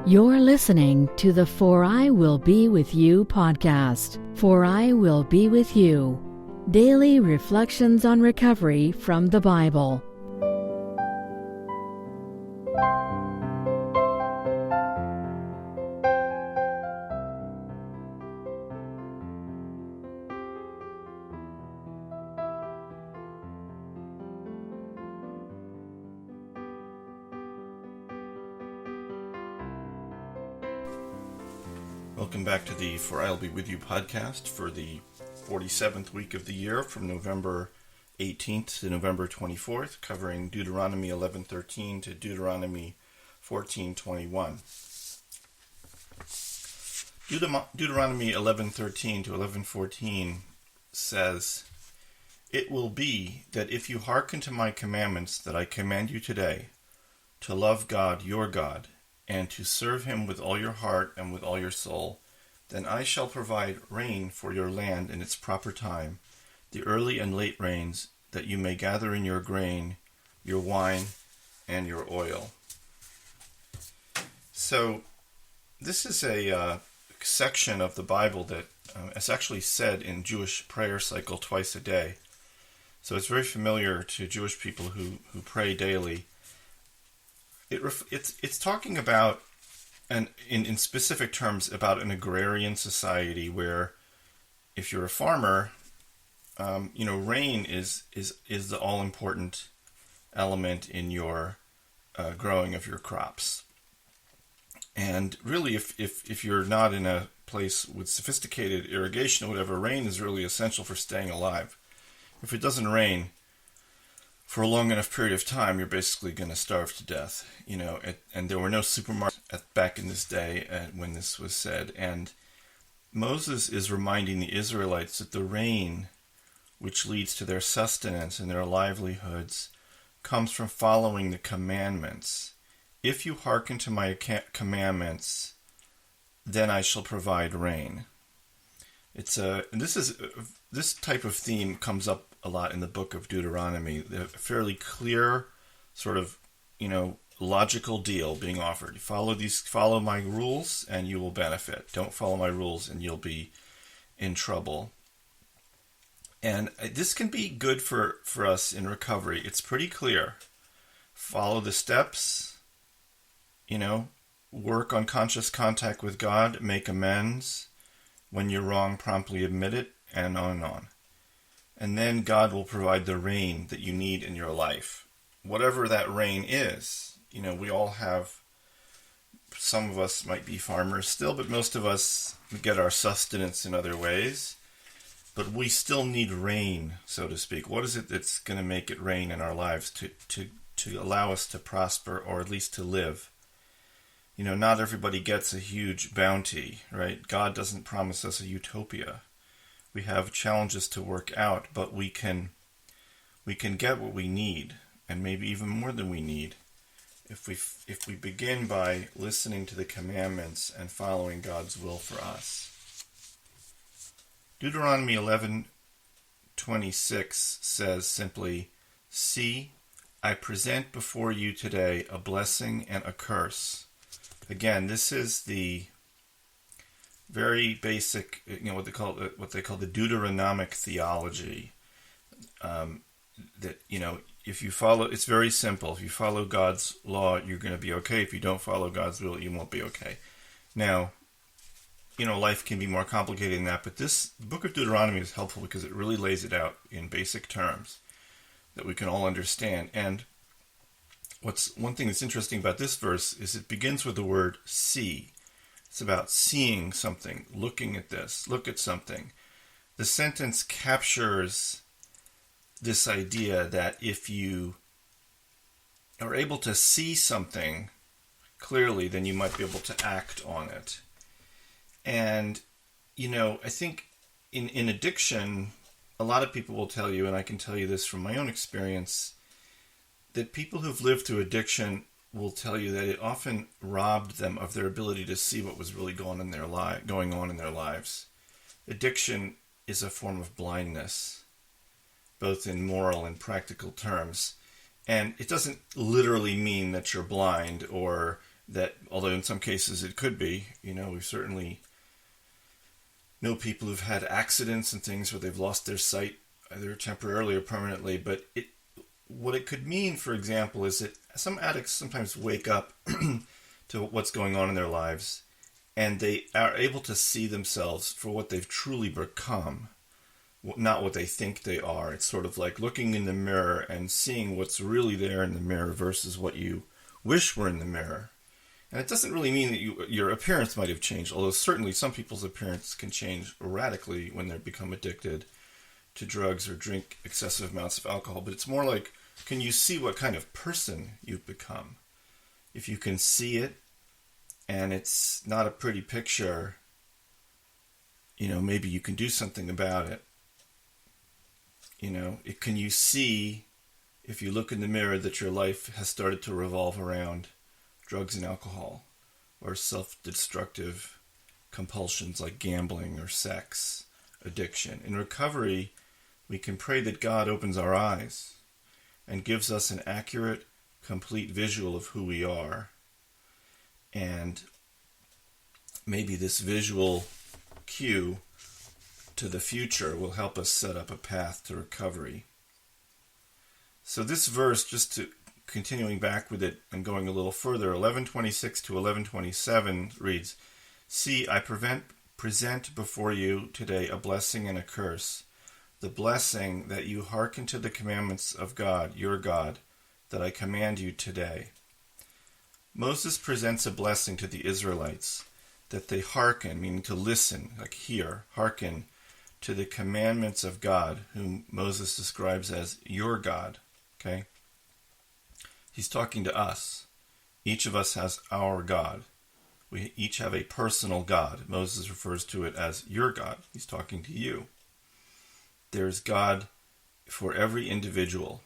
You're listening to the For I Will Be With You podcast. For I Will Be With You. Daily reflections on recovery from the Bible. Welcome back to the For I'll Be With You podcast for the 47th week of the year from November 18th to November 24th, covering Deuteronomy 11:13 to Deuteronomy 14:21. Deuteronomy 11:13 to 11:14 says, "It will be that if you hearken to my commandments that I command you today, to love God your God, and to serve him with all your heart and with all your soul, then I shall provide rain for your land in its proper time, the early and late rains, that you may gather in your grain, your wine, and your oil." So this is a section of the Bible that is actually said in Jewish prayer cycle twice a day. So it's very familiar to Jewish people who pray daily. It's talking about, and in specific terms, about an agrarian society where, if you're a farmer, rain is the all important element in your growing of your crops. And really, if you're not in a place with sophisticated irrigation or whatever, rain is really essential for staying alive. If it doesn't rain for a long enough period of time, you're basically going to starve to death, and there were no supermarkets back in this day when this was said. And Moses is reminding the Israelites that the rain, which leads to their sustenance and their livelihoods, comes from following the commandments. If you hearken to my commandments, then I shall provide rain. This type of theme comes up a lot in the book of Deuteronomy. A fairly clear sort of, logical deal being offered. Follow my rules and you will benefit. Don't follow my rules and you'll be in trouble. And this can be good for us in recovery. It's pretty clear. Follow the steps, work on conscious contact with God, make amends. When you're wrong, promptly admit it, and on and on. And then God will provide the rain that you need in your life. Whatever that rain is, we all have, some of us might be farmers still, but most of us get our sustenance in other ways. But we still need rain, so to speak. What is it that's going to make it rain in our lives to allow us to prosper, or at least to live? Not everybody gets a huge bounty, right? God doesn't promise us a utopia. We have challenges to work out, but we can get what we need, and maybe even more than we need, if we begin by listening to the commandments and following God's will for us. Deuteronomy 11:26 says simply, "See, I present before you today a blessing and a curse." Again, this is the very basic, what they call the Deuteronomic theology. That if you follow, it's very simple. If you follow God's law, you're going to be okay. If you don't follow God's will, you won't be okay. Now, life can be more complicated than that, but this book of Deuteronomy is helpful because it really lays it out in basic terms that we can all understand. And one thing that's interesting about this verse is it begins with the word see. It's about seeing something, looking at this, look at something. The sentence captures this idea that if you are able to see something clearly, then you might be able to act on it. And, I think in addiction, a lot of people will tell you, and I can tell you this from my own experience, that people who've lived through addiction will tell you that it often robbed them of their ability to see what was really going on in their lives. Addiction is a form of blindness, both in moral and practical terms. And it doesn't literally mean that you're blind or that, although in some cases it could be, we certainly know people who've had accidents and things where they've lost their sight, either temporarily or permanently. But what it could mean, for example, is that some addicts sometimes wake up to what's going on in their lives, and they are able to see themselves for what they've truly become, not what they think they are. It's sort of like looking in the mirror and seeing what's really there in the mirror versus what you wish were in the mirror. And it doesn't really mean that your appearance might have changed, although certainly some people's appearance can change radically when they become addicted to drugs or drink excessive amounts of alcohol. But it's more like, can you see what kind of person you've become? If you can see it and it's not a pretty picture, maybe you can do something about it. Can you see, if you look in the mirror, that your life has started to revolve around drugs and alcohol, or self-destructive compulsions like gambling or sex, addiction? In recovery, we can pray that God opens our eyes and gives us an accurate, complete visual of who we are. And maybe this visual cue to the future will help us set up a path to recovery. So this verse, just to continuing back with it and going a little further, 11:26 to 11:27 reads, "See, I present before you today a blessing and a curse. The blessing, that you hearken to the commandments of God, your God, that I command you today." Moses presents a blessing to the Israelites, that they hearken, meaning to listen, like hear, hearken to the commandments of God, whom Moses describes as your God. Okay? He's talking to us. Each of us has our God. We each have a personal God. Moses refers to it as your God. He's talking to you. There's God for every individual.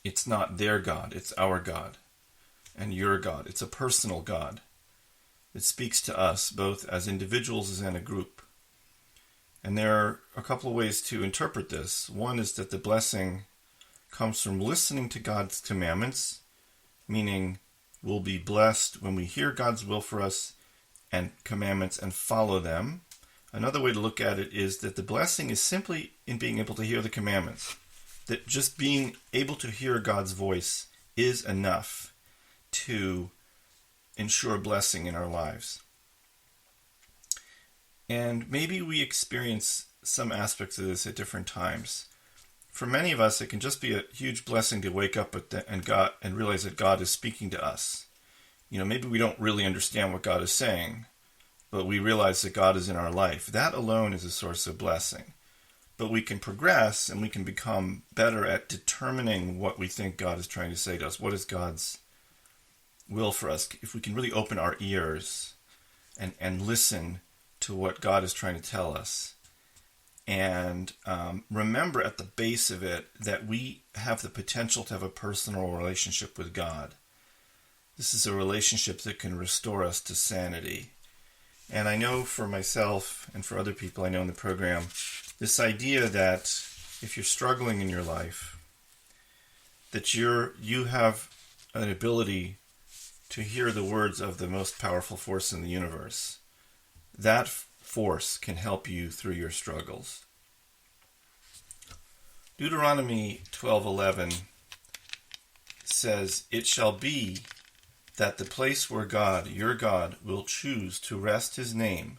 It's not their God, it's our God. And your God. It's a personal God. It speaks to us both as individuals and a group. And there are a couple of ways to interpret this. One is that the blessing comes from listening to God's commandments, meaning we'll be blessed when we hear God's will for us and commandments and follow them. Another way to look at it is that the blessing is simply in being able to hear the commandments. That just being able to hear God's voice is enough to ensure blessing in our lives. And maybe we experience some aspects of this at different times. For many of us, it can just be a huge blessing to wake up and realize that God is speaking to us. Maybe we don't really understand what God is saying, but we realize that God is in our life. That alone is a source of blessing. But we can progress and we can become better at determining what we think God is trying to say to us. What is God's will for us? If we can really open our ears and listen to what God is trying to tell us. And remember at the base of it that we have the potential to have a personal relationship with God. This is a relationship that can restore us to sanity. And I know for myself and for other people I know in the program, this idea that if you're struggling in your life, that you have an ability to hear the words of the most powerful force in the universe. That force can help you through your struggles. Deuteronomy 12:11 says, "It shall be that the place where God, your God, will choose to rest his name,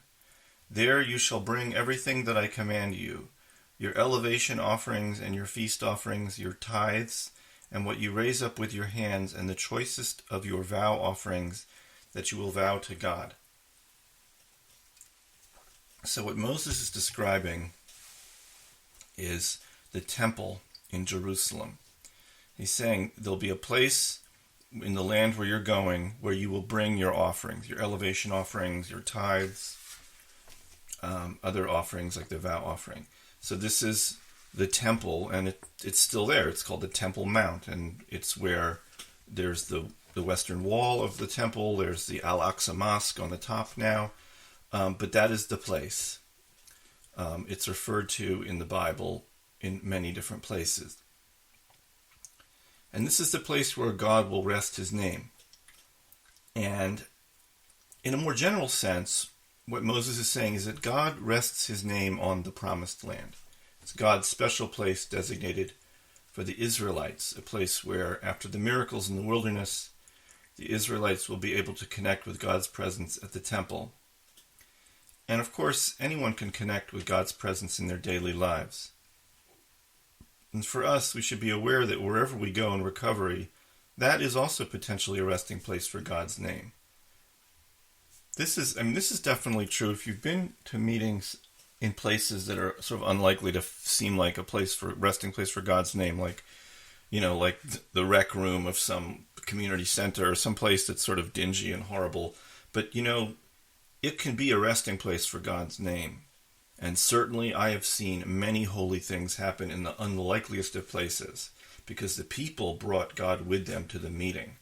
there you shall bring everything that I command you, your elevation offerings and your feast offerings, your tithes, and what you raise up with your hands, and the choicest of your vow offerings that you will vow to God." So what Moses is describing is the temple in Jerusalem. He's saying there'll be a place in the land where you're going where you will bring your offerings, your elevation offerings, your tithes, other offerings like the vow offering. So this is the temple, and it's still there. It's called the Temple Mount, and it's where there's the western wall of the temple. There's the Al-Aqsa Mosque on the top now. But that is the place. It's referred to in the Bible in many different places. And this is the place where God will rest his name. And in a more general sense, what Moses is saying is that God rests his name on the promised land. It's God's special place designated for the Israelites, a place where, after the miracles in the wilderness, the Israelites will be able to connect with God's presence at the temple. And of course, anyone can connect with God's presence in their daily lives. And for us, we should be aware that wherever we go in recovery, that is also potentially a resting place for God's name. This is definitely true. If you've been to meetings in places that are sort of unlikely to seem like a resting place for God's name, like the rec room of some community center or some place that's sort of dingy and horrible, but it can be a resting place for God's name. And certainly I have seen many holy things happen in the unlikeliest of places because the people brought God with them to the meeting.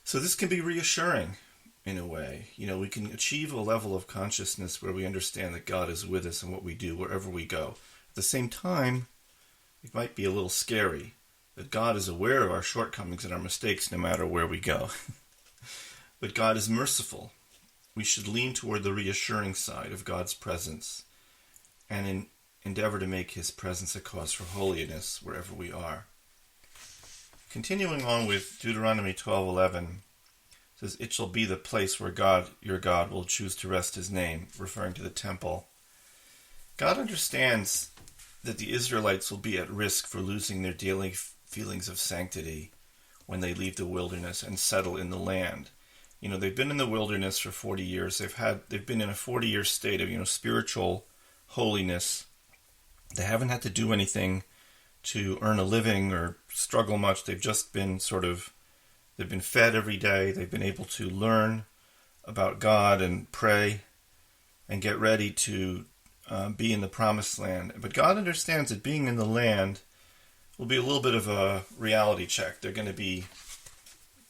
So this can be reassuring in a way. We can achieve a level of consciousness where we understand that God is with us in what we do wherever we go. At the same time, it might be a little scary that God is aware of our shortcomings and our mistakes no matter where we go. But God is merciful. We should lean toward the reassuring side of God's presence and endeavor to make his presence a cause for holiness wherever we are. Continuing on with Deuteronomy 12:11, says, "It shall be the place where God, your God, will choose to rest his name," referring to the temple. God understands that the Israelites will be at risk for losing their daily feelings of sanctity when they leave the wilderness and settle in the land. They've been in the wilderness for 40 years. They've been in a 40-year state of, spiritual holiness. They haven't had to do anything to earn a living or struggle much. They've just been they've been fed every day. They've been able to learn about God and pray and get ready to be in the promised land. But God understands that being in the land will be a little bit of a reality check. They're going to be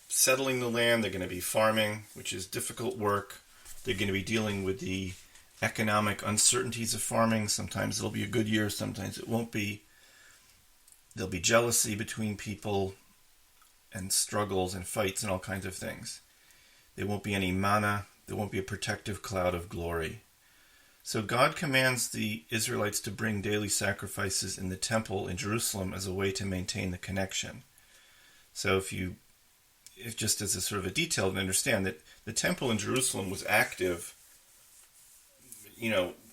settling the land, they're going to be farming, which is difficult work. They're going to be dealing with the economic uncertainties of farming. Sometimes it'll be a good year, sometimes it won't be. There'll be jealousy between people and struggles and fights and all kinds of things. There won't be any manna. There won't be a protective cloud of glory. So God commands the Israelites to bring daily sacrifices in the temple in Jerusalem as a way to maintain the connection. So if just as a sort of a detail to understand that the temple in Jerusalem was active,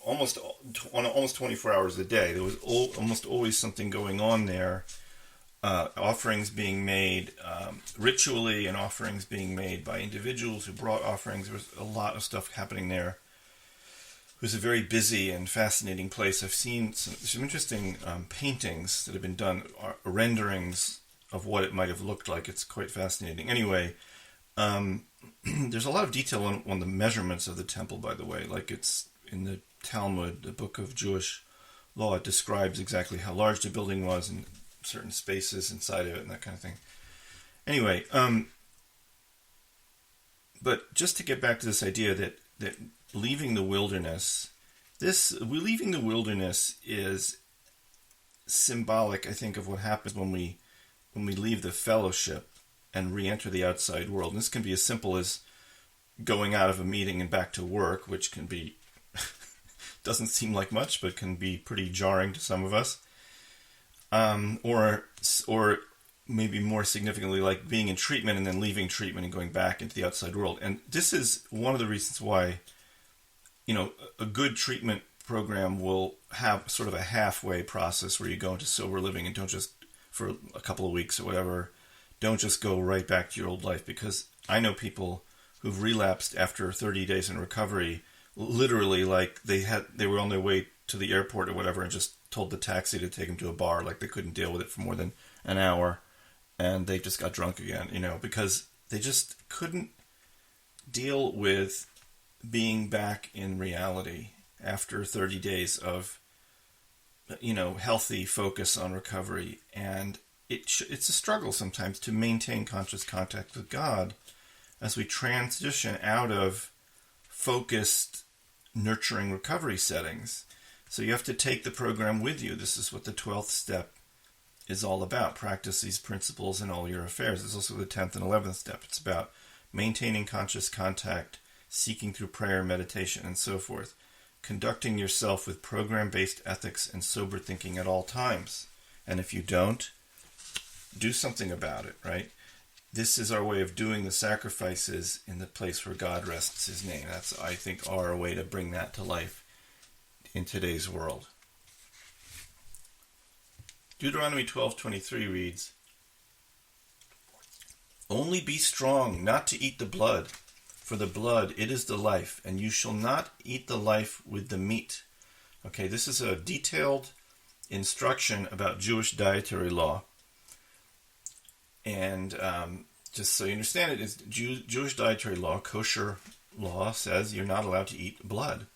almost 24 hours a day. There was almost always something going on there. Offerings being made ritually and offerings being made by individuals who brought offerings. There was a lot of stuff happening there. It was a very busy and fascinating place. I've seen some interesting paintings that have been done, renderings of what it might have looked like. It's quite fascinating. Anyway, there's a lot of detail on the measurements of the temple, by the way. Like it's in the Talmud, the book of Jewish law, it describes exactly how large the building was and certain spaces inside of it and that kind of thing. Anyway, but just to get back to this idea that leaving the wilderness, leaving the wilderness is symbolic, I think, of what happens when we leave the fellowship and re-enter the outside world. And this can be as simple as going out of a meeting and back to work, which can be, doesn't seem like much, but can be pretty jarring to some of us. Or maybe more significantly, like being in treatment and then leaving treatment and going back into the outside world. And this is one of the reasons why, a good treatment program will have sort of a halfway process where you go into sober living and don't just, for a couple of weeks or whatever, don't just go right back to your old life. Because I know people who've relapsed after 30 days in recovery, literally like they were on their way to the airport or whatever and just told the taxi to take them to a bar, like they couldn't deal with it for more than an hour, and they just got drunk again, because they just couldn't deal with being back in reality after 30 days of healthy focus on recovery. And it's a struggle sometimes to maintain conscious contact with God as we transition out of focused, nurturing recovery settings. So you have to take the program with you. This is what the 12th step is all about. Practice these principles in all your affairs. It's also the 10th and 11th step. It's about maintaining conscious contact, seeking through prayer, meditation, and so forth, conducting yourself with program-based ethics and sober thinking at all times. And if you don't, do something about it, right? This is our way of doing the sacrifices in the place where God rests his name. That's, I think, our way to bring that to life in today's world. Deuteronomy 12:23 reads, "Only be strong, not to eat the blood, for the blood, it is the life, and you shall not eat the life with the meat." Okay, this is a detailed instruction about Jewish dietary law. And just so you understand it, is Jewish dietary law, kosher law, says you're not allowed to eat blood,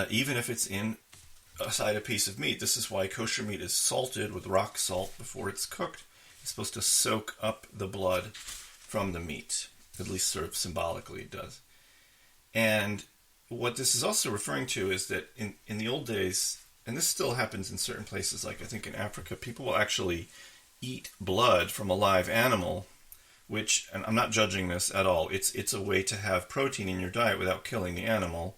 even if it's inside a piece of meat. This is why kosher meat is salted with rock salt before it's cooked. It's supposed to soak up the blood from the meat, at least sort of symbolically it does. And what this is also referring to is that in the old days, and this still happens in certain places, like I think in Africa, people will actually eat blood from a live animal, which, and I'm not judging this at all, it's a way to have protein in your diet without killing the animal.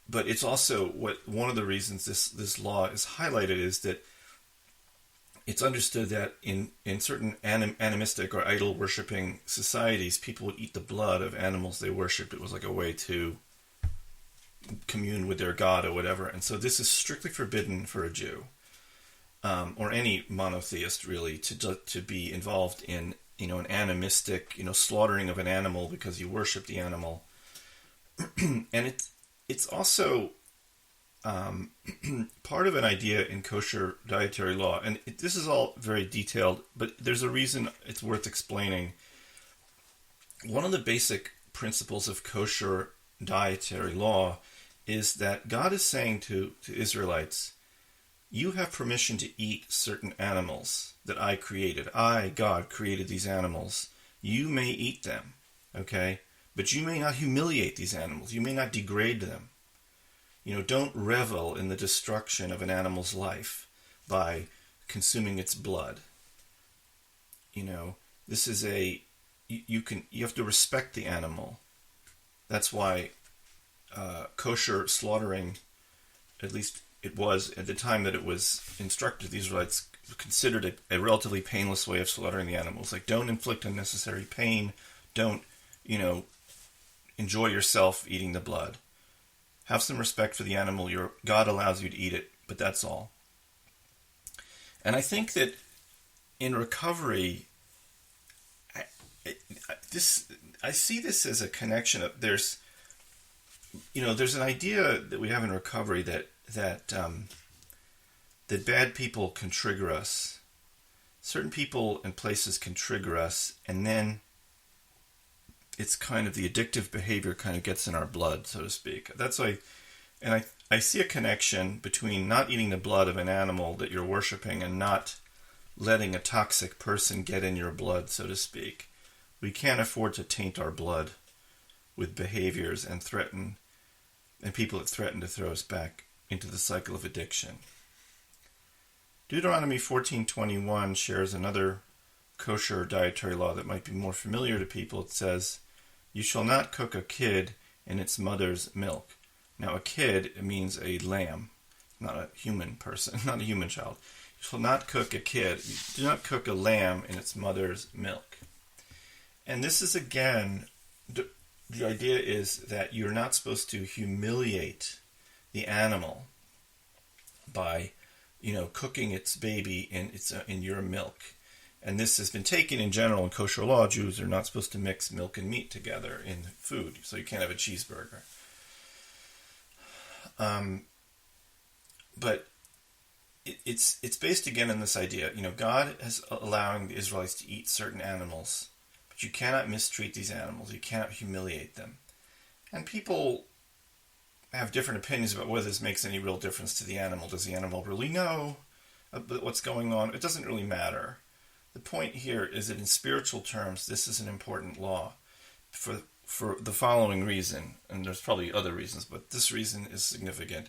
But it's also one of the reasons this law is highlighted is that it's understood that in certain animistic or idol-worshipping societies, people would eat the blood of animals they worshipped. It was like a way to commune with their god or whatever. And so this is strictly forbidden for a Jew, or any monotheist really, to be involved in an animistic slaughtering of an animal because you worship the animal. And it's also part of an idea in kosher dietary law, and this is all very detailed, but there's a reason it's worth explaining. One of the basic principles of kosher dietary law is that God is saying to Israelites, you have permission to eat certain animals that I created. I, God, created these animals. You may eat them, okay? But you may not humiliate these animals. You may not degrade them. Don't revel in the destruction of an animal's life by consuming its blood. This is you have to respect the animal. That's why kosher slaughtering, at least it was at the time that it was instructed, the Israelites considered it a relatively painless way of slaughtering the animals. Like, don't inflict unnecessary pain. Don't, enjoy yourself eating the blood. Have some respect for the animal. God allows you to eat it, but that's all. And I think that in recovery, I see this as a connection of there's an idea that we have in recovery that bad people can trigger us. Certain people and places can trigger us, and then it's kind of the addictive behavior kind of gets in our blood, so to speak. That's why, and I see a connection between not eating the blood of an animal that you're worshiping and not letting a toxic person get in your blood, so to speak. We can't afford to taint our blood with behaviors and people that threaten to throw us back into the cycle of addiction. Deuteronomy 14:21 shares another kosher dietary law that might be more familiar to people. It says, "You shall not cook a kid in its mother's milk." Now, a kid means a lamb, not a human person, not a human child. You shall not cook a kid. You do not cook a lamb in its mother's milk. And this is, again, the idea is that you're not supposed to humiliate the animal by, cooking its baby in your milk. And this has been taken in general in kosher law. Jews are not supposed to mix milk and meat together in food, so you can't have a cheeseburger. But it's based again on this idea. God is allowing the Israelites to eat certain animals, but you cannot mistreat these animals. You cannot humiliate them. And people have different opinions about whether this makes any real difference to the animal. Does the animal really know what's going on? It doesn't really matter. The point here is that in spiritual terms, this is an important law for the following reason, and there's probably other reasons, but this reason is significant.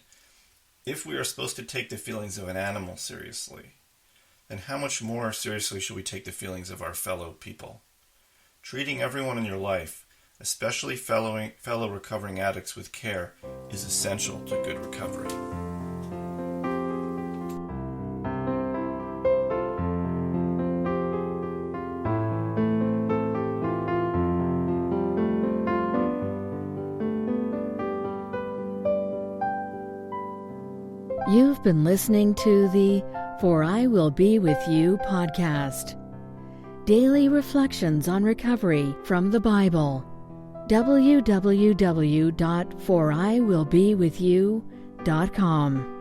If we are supposed to take the feelings of an animal seriously, then how much more seriously should we take the feelings of our fellow people? Treating everyone in your life, especially fellow recovering addicts, with care is essential to good recovery. You've been listening to the For I Will Be With You podcast. Daily reflections on recovery from the Bible. www.foriwillbewithyou.com